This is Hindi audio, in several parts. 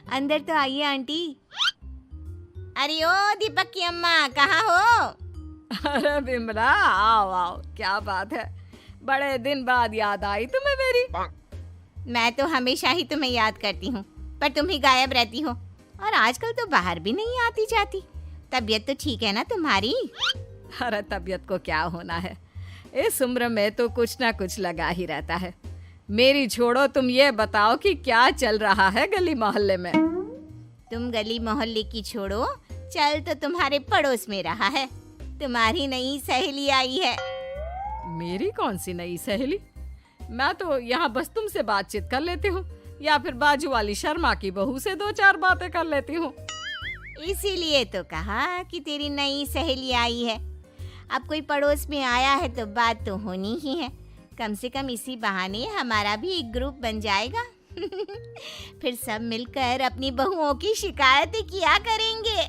अंदर तो आइए आंटी। अरे ओ दीपक की अम्मा, कहाँ हो? अरे बिमला, आओ आओ, क्या बात है, बड़े दिन बाद याद आई तुम्हें मेरी। मैं तो हमेशा ही तुम्हें याद करती हूँ, पर तुम ही गायब रहती हो और आजकल तो बाहर भी नहीं आती जाती। तबीयत तो ठीक है ना तुम्हारी? अरे तबीयत को क्या होना है, इस उम्र में तो कुछ ना कुछ लगा ही रहता है। मेरी छोड़ो, तुम ये बताओ कि क्या चल रहा है गली मोहल्ले में। तुम गली मोहल्ले की छोड़ो, चल तो तुम्हारे पड़ोस में रहा है। तुम्हारी नई सहेली आई है। मेरी कौन सी नई सहेली? मैं तो यहाँ बस तुमसे बातचीत कर लेती हूँ, या फिर बाजू वाली शर्मा की बहू से दो चार बातें कर लेती हूँ। इसीलिए तो कहा कि तेरी नई सहेली आई है। अब कोई पड़ोस में आया है तो बात तो होनी ही है। कम से कम इसी बहाने हमारा भी एक ग्रुप बन जाएगा। फिर सब मिलकर अपनी बहुओं की शिकायतें किया करेंगे।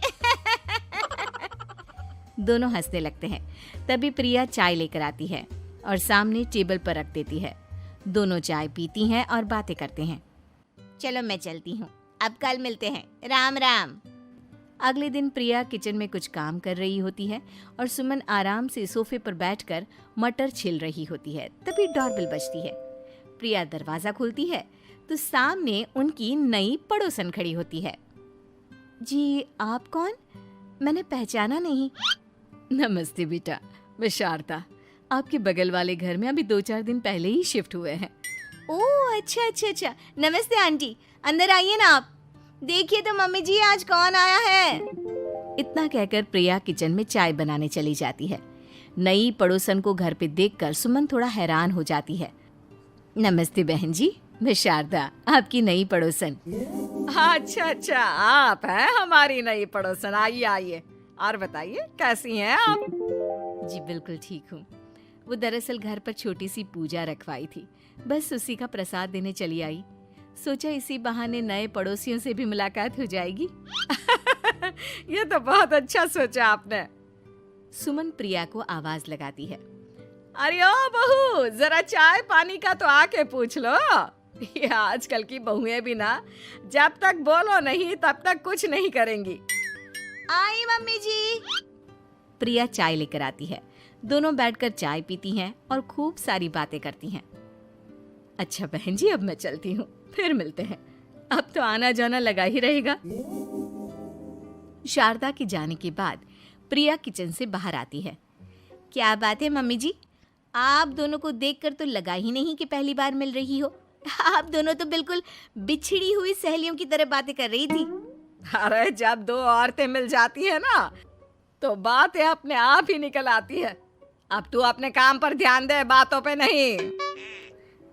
दोनों हंसने लगते हैं। तभी प्रिया चाय लेकर आती है और सामने टेबल पर रख देती है। दोनों चाय पीती हैं और बातें करते हैं। चलो मैं चलती हूँ, अब कल मिलते हैं। राम राम। अगले दिन प्रिया किचन में कुछ काम कर रही होती है और सुमन आराम से सोफे पर बैठकर मटर छिल रही होती है। तभी डोरबेल बजती है। प्रिया दरवाजा खोलती है तो सामने उनकी नई पड़ोसन खड़ी होती है। जी आप कौन? मैंने पहचाना नहीं। नमस्ते बेटा, मैं शारदा, आपके बगल वाले घर में अभी 2-4 दिन पहले ही शिफ्ट हुए हैं। ओह अच्छा अच्छा अच्छा, नमस्ते आंटी, अंदर आइए ना आप। देखिए तो मम्मी जी आज कौन आया है। इतना कहकर प्रिया किचन में चाय बनाने चली जाती है। नई पड़ोसन को घर पे देखकर सुमन थोड़ा हैरान हो जाती है। नमस्ते बहन जी, मैं शारदा, आपकी नई पड़ोसन। अच्छा अच्छा, आप हैं हमारी नई पड़ोसन। आइए आइए, और बताइए कैसी हैं आप? जी बिल्कुल ठीक हूँ। वो दरअसल घर पर छोटी सी पूजा रखवाई थी, बस उसी का प्रसाद देने चली आई। सोचा इसी बहाने नए पड़ोसियों से भी मुलाकात हो जाएगी। ये तो बहुत अच्छा सोचा आपने। सुमन प्रिया को आवाज लगाती है। अरे ओ बहू, जरा चाय पानी का तो आके पूछ लो। ये आजकल की बहुएं भी ना, जब तक बोलो नहीं तब तक कुछ नहीं करेंगी। आई मम्मी जी। प्रिया चाय लेकर आती है। दोनों बैठकर चाय पीती हैं और खूब सारी बातें करती हैं। अच्छा बहन जी, अब मैं चलती हूँ, फिर मिलते हैं। अब तो आना जाना लगा ही रहेगा। शारदा के जाने के बाद प्रिया किचन से बाहर आती है। क्या बात है मम्मी जी, आप दोनों को देखकर तो लगा ही नहीं कि पहली बार मिल रही हो। आप दोनों तो बिल्कुल बिछड़ी हुई सहेलियों की तरह बातें कर रही थी। अरे जब दो औरतें मिल जाती है ना, तो बातें अपने आप ही निकल आती है। अब तू अपने काम पर ध्यान दे, बातों पे नहीं।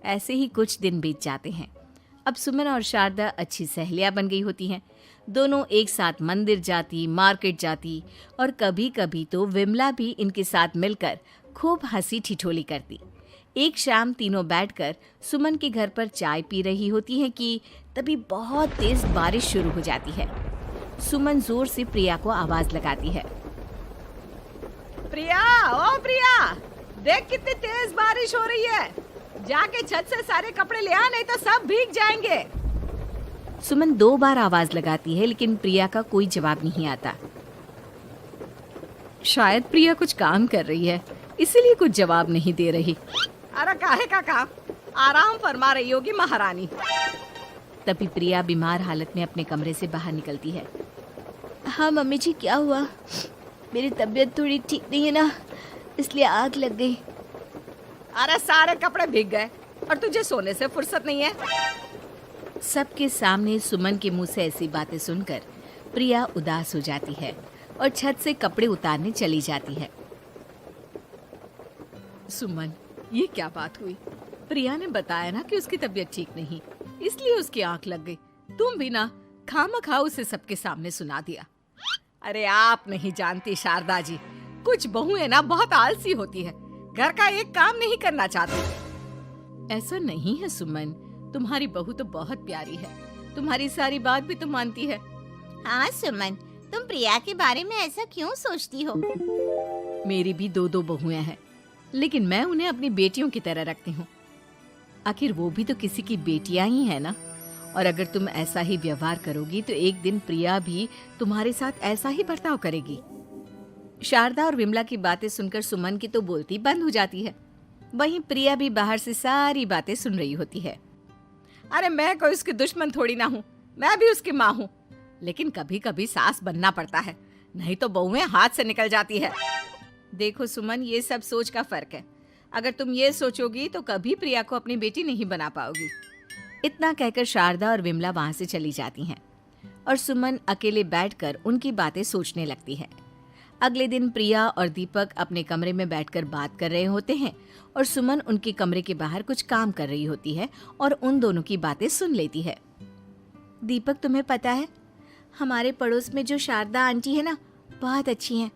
ऐसे ही कुछ दिन बीत जाते हैं। अब सुमन और शारदा अच्छी सहेलियां बन गई होती हैं। दोनों एक साथ मंदिर जाती, मार्केट जाती और कभी कभी तो विमला भी इनके साथ मिलकर खूब हंसी ठिठोली करती। एक शाम तीनों बैठकर सुमन के घर पर चाय पी रही होती हैं कि तभी बहुत तेज बारिश शुरू हो जाती है। सुमन जोर से प्रिया को आवाज लगाती है। प्रिया, ओ प्रिया, देख कितनी तेज बारिश हो रही है। जाके छत से सारे कपड़े ले आ, नहीं तो सब भीग जाएंगे। सुमन 2 बार आवाज लगाती है लेकिन प्रिया का कोई जवाब नहीं आता। शायद प्रिया कुछ काम कर रही है, इसीलिए कुछ जवाब नहीं दे रही। अरे काहे का काम, आराम फरमा रही होगी महारानी। तभी प्रिया बीमार हालत में अपने कमरे से बाहर निकलती है। हाँ मम्मी जी, क्या हुआ? मेरी तबीयत थोड़ी ठीक नहीं है ना, इसलिए आग लग गई। अरे सारे कपड़े भीग गए और तुझे सोने से फुर्सत नहीं है। सबके सामने सुमन के मुंह से ऐसी बातें सुनकर प्रिया उदास हो जाती है और छत से कपड़े उतारने चली जाती है। सुमन, ये क्या बात हुई? प्रिया ने बताया ना कि उसकी तबीयत ठीक नहीं, इसलिए उसकी आंख लग गई। तुम भी ना खामखा उसे सबके सामने सुना दिया। अरे आप नहीं जानती शारदा जी, कुछ बहुएं ना बहुत आलसी होती है, घर का एक काम नहीं करना चाहती। ऐसा नहीं है सुमन, तुम्हारी बहू तो बहुत प्यारी है, तुम्हारी सारी बात भी तो मानती है। हाँ सुमन, तुम प्रिया के बारे में ऐसा क्यों सोचती हो? मेरी भी 2 बहुएं हैं, लेकिन मैं उन्हें अपनी बेटियों की तरह रखती हूँ। आखिर वो भी तो किसी की बेटियां ही है ना, और अगर तुम ऐसा ही व्यवहार करोगी तो एक दिन प्रिया भी तुम्हारे साथ ऐसा ही बर्ताव करेगी। शारदा और विमला की बातें सुनकर सुमन की तो बोलती बंद हो जाती है। वहीं प्रिया भी बाहर से सारी बातें सुन रही होती है। अरे मैं कोई उसकी दुश्मन थोड़ी ना हूँ, मैं भी उसकी माँ हूँ, लेकिन कभी कभी सास बनना पड़ता है, नहीं तो बहुएं हाथ से निकल जाती है। देखो सुमन, ये सब सोच का फर्क है। अगर तुम ये सोचोगी तो कभी प्रिया को अपनी बेटी नहीं बना पाओगी। इतना कहकर शारदा और विमला वहां से चली जाती हैं और सुमन अकेले बैठकर उनकी बातें सोचने लगती है। अगले दिन प्रिया और दीपक अपने कमरे में बैठकर बात कर रहे होते हैं और सुमन उनके कमरे के बाहर कुछ काम कर रही होती है और उन दोनों की बातें सुन लेती है। दीपक, तुम्हें पता है हमारे पड़ोस में जो शारदा आंटी है ना, बहुत अच्छी हैं।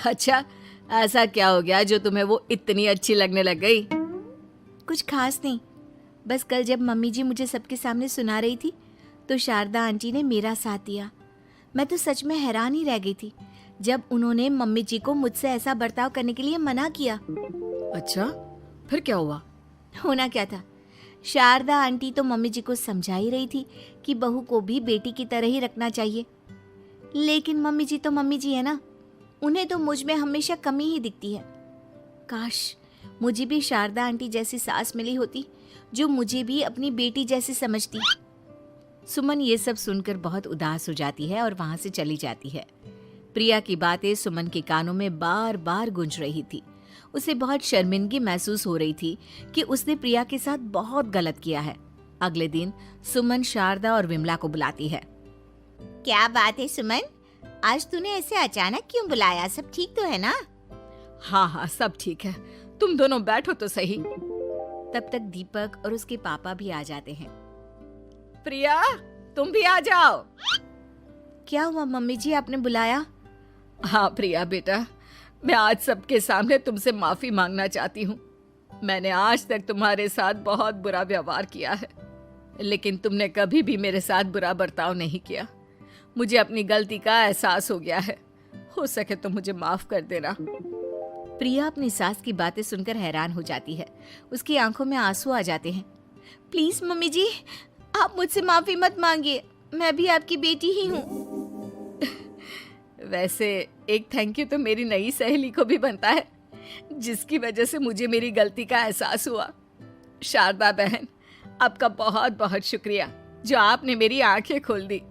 अच्छा, ऐसा क्या हो गया जो तुम्हें वो इतनी अच्छी लगने लग गई? कुछ खास नहीं, बस कल जब मम्मी जी मुझे सबके सामने सुना रही थी तो शारदा आंटी ने मेरा साथ दिया। मैं तो सच में हैरान ही रह गई थी जब उन्होंने मम्मी जी को मुझसे ऐसा बर्ताव करने के लिए मना किया। अच्छा, फिर क्या हुआ? होना क्या था, शारदा आंटी तो मम्मी जी को समझा ही रही थी कि बहू को भी बेटी की तरह ही रखना चाहिए, लेकिन मम्मी जी तो मम्मी जी है ना, उन्हें तो मुझ में हमेशा कमी ही दिखती है। काश मुझे भी शारदा आंटी जैसी सास मिली होती जो मुझे भी अपनी बेटी जैसी समझती। सुमन ये सब सुनकर बहुत उदास हो जाती है और वहां से चली जाती है। प्रिया की बातें सुमन के कानों में बार बार गूंज रही थी। उसे बहुत शर्मिंदगी महसूस हो रही थी कि उसने प्रिया के साथ बहुत गलत किया है। अगले दिन सुमन शारदा और विमला को बुलाती है। क्या बात है सुमन, आज तूने ऐसे अचानक क्यों बुलाया? सब ठीक तो है ना? हाँ हाँ, सब ठीक है, तुम दोनों बैठो तो सही। तब तक दीपक और उसके पापा भी आ जाते हैं। प्रिया, तुम भी आ जाओ। क्या हुआ मम्मी जी, आपने बुलाया? हाँ प्रिया बेटा, मैं आज सबके सामने तुमसे माफी मांगना चाहती हूँ। मैंने आज तक तुम्हारे साथ बहुत बुरा व्यवहार किया है, लेकिन तुमने कभी भी मेरे साथ बुरा बर्ताव नहीं किया। मुझे अपनी गलती का एहसास हो गया है, हो सके तो मुझे माफ कर देना। प्रिया अपनी सास की बातें सुनकर हैरान हो जाती है। उसकी आंखों में आंसू आ जाते हैं। प्लीज मम्मी जी, आप मुझसे माफी मत मांगिए, मैं भी आपकी बेटी ही हूँ। वैसे एक थैंक यू तो मेरी नई सहेली को भी बनता है, जिसकी वजह से मुझे मेरी गलती का एहसास हुआ। शारदा बहन, आपका बहुत बहुत शुक्रिया जो आपने मेरी आंखें खोल दी।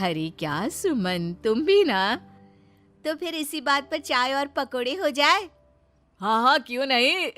अरे क्या सुमन, तुम भी ना? तो फिर इसी बात पर चाय और पकोड़े हो जाए। हाँ हाँ, क्यों नहीं।